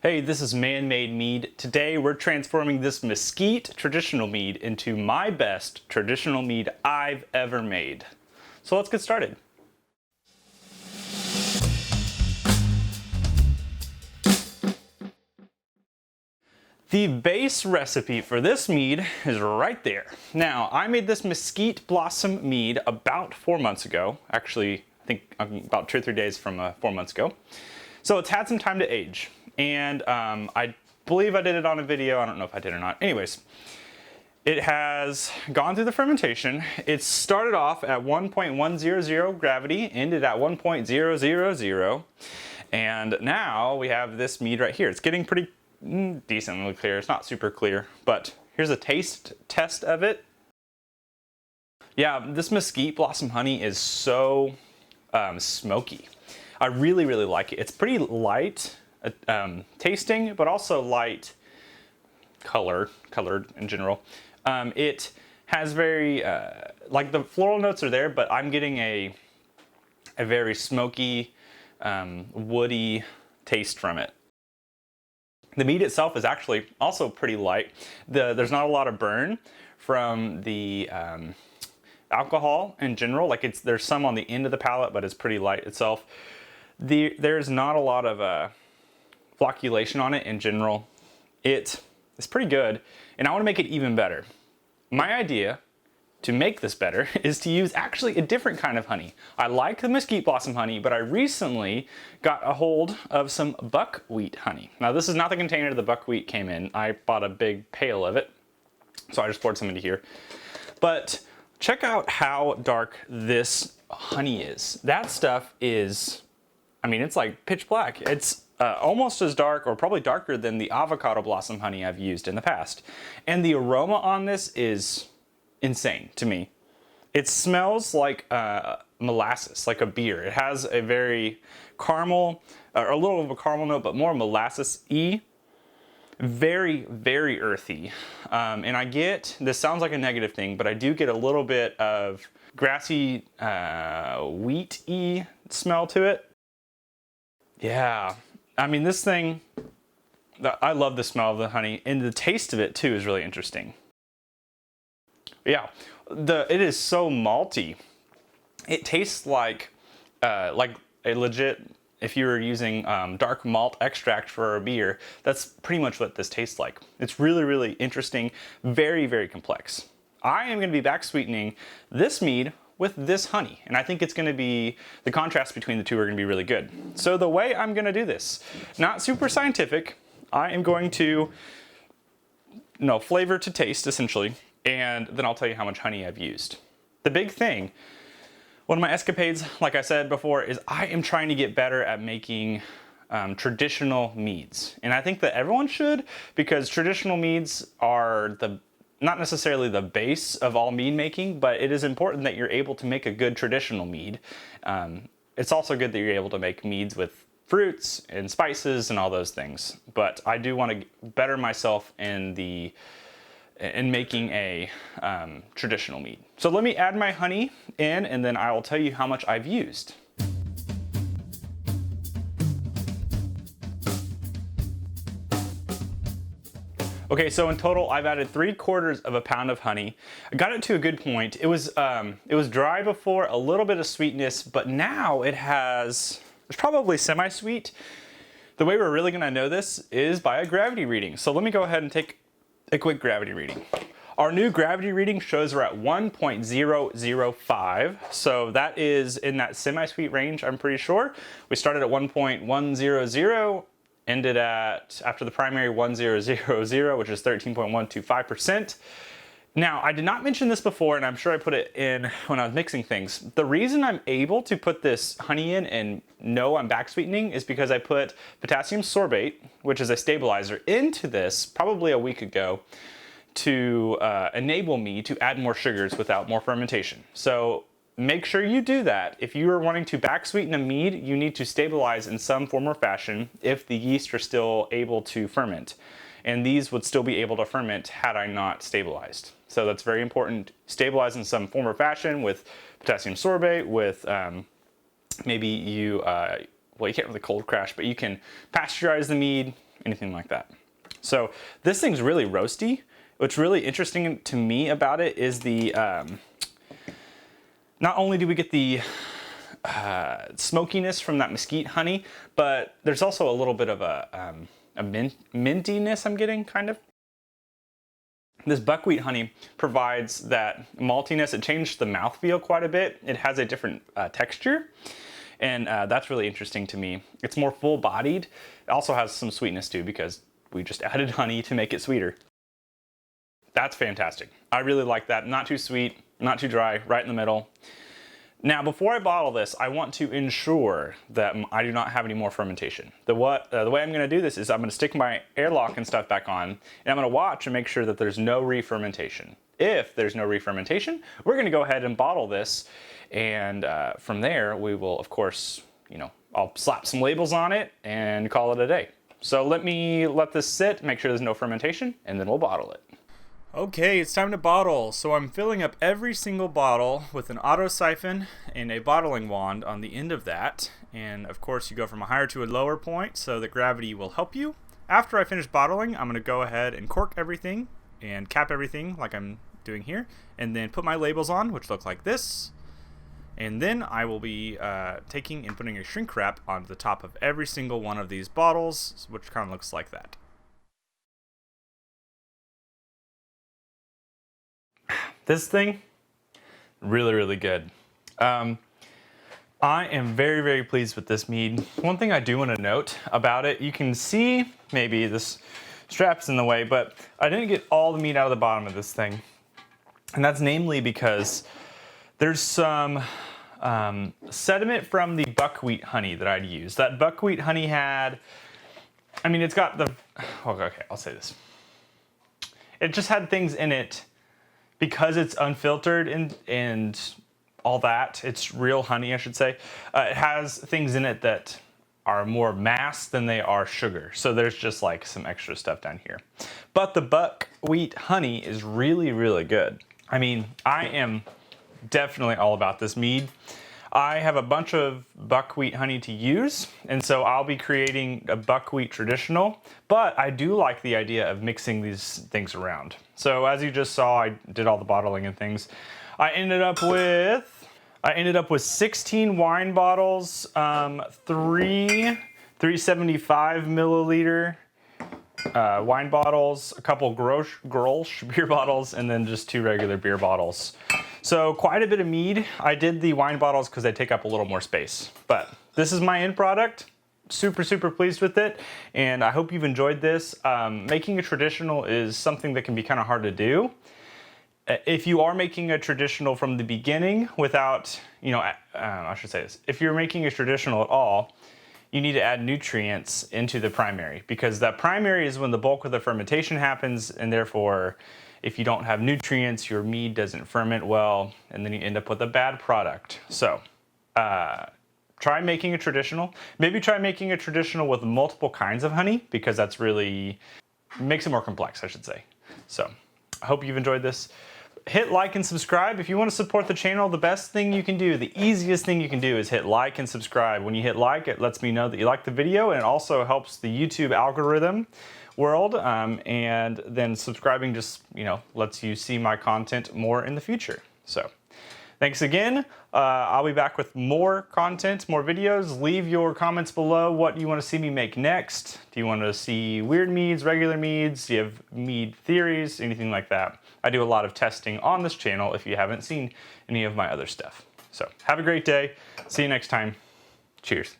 Hey, this is Man-Made Mead. Today we're transforming this Mesquite Traditional mead into my best traditional mead I've ever made. So let's get started. The base recipe for this mead is right there. Now, I made this Mesquite Blossom mead about 4 months ago. Actually, I think about 2 or 3 days from 4 months ago. So it's had some time to age. And I believe I did it on a video. I don't know if I did or not. Anyways, it has gone through the fermentation. It started off at 1.100 gravity, ended at 1.000. And now we have this mead right here. It's getting pretty decently clear. It's not super clear, but here's a taste test of it. Yeah, this Mesquite Blossom honey is so smoky. I really like it. It's pretty light tasting, but also light colored in general. It has very like the floral notes are there, but I'm getting a very smoky, woody taste from it. The mead itself is actually also pretty light. There's not a lot of burn from the alcohol in general. Like there's some on the end of the palate, but it's pretty light itself. There's not a lot of flocculation on it in general. It is pretty good, and I want to make it even better. My idea to make this better is to use actually a different kind of honey. I like the Mesquite Blossom honey, but I recently got a hold of some buckwheat honey. Now this is not the container the buckwheat came in. I bought a big pail of it, so I just poured some into here. But check out how dark this honey is. That stuff is, I mean, it's like pitch black. It's almost as dark, or probably darker than the avocado blossom honey I've used in the past. And the aroma on this is insane to me. It smells like molasses, like a beer. It has a very caramel, or a little of a caramel note, but more molasses-y. Very earthy. And I get, this sounds like a negative thing, but I do get a little bit of grassy, wheat-y smell to it. Yeah. I mean, this thing, I love the smell of the honey, and the taste of it too is really interesting. Yeah, it is so malty. It tastes like a legit, if you were using dark malt extract for a beer, that's pretty much what this tastes like. It's really interesting, very complex. I am going to be back sweetening this mead with this honey, and I think it's going to be, the contrast between the two are going to be really good. So the way I'm going to do this, not super scientific, I am going to flavor to taste essentially, and then I'll tell you how much honey I've used. The big thing, one of my escapades, like I said before, is I am trying to get better at making traditional meads, and I think that everyone should, because traditional meads are not necessarily the base of all mead making, but it is important that you're able to make a good traditional mead. It's also good that you're able to make meads with fruits and spices and all those things. But I do want to better myself in making a traditional mead. So let me add my honey in, and then I will tell you how much I've used. Okay, so in total, I've added 3/4 of a pound of honey. I got it to a good point. It was dry before, a little bit of sweetness, but now it's probably semi-sweet. The way we're really gonna know this is by a gravity reading. So let me go ahead and take a quick gravity reading. Our new gravity reading shows we're at 1.005. So that is in that semi-sweet range, I'm pretty sure. We started at 1.100. Ended at, after the primary, 1000, which is 13.125%. Now, I did not mention this before, and I'm sure I put it in when I was mixing things. The reason I'm able to put this honey in and know I'm back sweetening is because I put potassium sorbate, which is a stabilizer, into this probably a week ago to enable me to add more sugars without more fermentation. So make sure you do that. If you are wanting to back sweeten a mead, you need to stabilize in some form or fashion if the yeast are still able to ferment. And these would still be able to ferment had I not stabilized. So that's very important. Stabilize in some form or fashion with potassium sorbate, with maybe you, well, you can't really cold crash, but you can pasteurize the mead, anything like that. So this thing's really roasty. What's really interesting to me about it is the, not only do we get the smokiness from that mesquite honey, but there's also a little bit of a mintiness I'm getting, kind of. This buckwheat honey provides that maltiness. It changed the mouthfeel quite a bit. It has a different texture, and that's really interesting to me. It's more full-bodied. It also has some sweetness too, because we just added honey to make it sweeter. That's fantastic. I really like that. Not too sweet, not too dry, right in the middle. Now, before I bottle this, I want to ensure that I do not have any more fermentation. The way I'm going to do this is I'm going to stick my airlock and stuff back on, and I'm going to watch and make sure that there's no re-fermentation. If there's no re-fermentation, we're going to go ahead and bottle this, and from there, we will, of course, I'll slap some labels on it and call it a day. So let me let this sit, make sure there's no fermentation, and then we'll bottle it. Okay, it's time to bottle. So I'm filling up every single bottle with an auto siphon and a bottling wand on the end of that. And of course you go from a higher to a lower point so that gravity will help you. After I finish bottling, I'm going to go ahead and cork everything and cap everything like I'm doing here, and then put my labels on, which look like this. And then I will be taking and putting a shrink wrap on the top of every single one of these bottles, which kind of looks like that. This thing, really, really good. I am very, very pleased with this mead. One thing I do want to note about it, you can see, maybe this strap's in the way, but I didn't get all the mead out of the bottom of this thing. And that's namely because there's some sediment from the buckwheat honey that I'd used. That buckwheat honey had, it's got the, okay, I'll say this. It just had things in it, because it's unfiltered and all that, it's real honey, I should say. It has things in it that are more mass than they are sugar. So there's just like some extra stuff down here. But the buckwheat honey is really, really good. I am definitely all about this mead. I have a bunch of buckwheat honey to use, and so I'll be creating a buckwheat traditional, but I do like the idea of mixing these things around. So as you just saw, I did all the bottling and things. I ended up with 16 wine bottles, 375 milliliter wine bottles, a couple Grolsch beer bottles, and then just 2 regular beer bottles. So quite a bit of mead. I did the wine bottles because they take up a little more space. But this is my end product. Super, super pleased with it. And I hope you've enjoyed this. Making a traditional is something that can be kind of hard to do. If you are making a traditional from the beginning without, I should say this. If you're making a traditional at all, you need to add nutrients into the primary, because that primary is when the bulk of the fermentation happens, and therefore if you don't have nutrients, your mead doesn't ferment well, and then you end up with a bad product. So try making a traditional. Maybe try making a traditional with multiple kinds of honey, because that's really makes it more complex, I should say. So I hope you've enjoyed this. Hit like and subscribe. If you want to support the channel, the best thing you can do, the easiest thing you can do is hit like and subscribe. When you hit like, it lets me know that you like the video, and it also helps the YouTube algorithm world, and then subscribing just lets you see my content more in the future. So thanks again. I'll be back with more content, more videos. Leave your comments below what you want to see me make next. Do you want to see weird meads, regular meads? Do you have mead theories, anything like that? I do a lot of testing on this channel if you haven't seen any of my other stuff. So have a great day. See you next time. Cheers.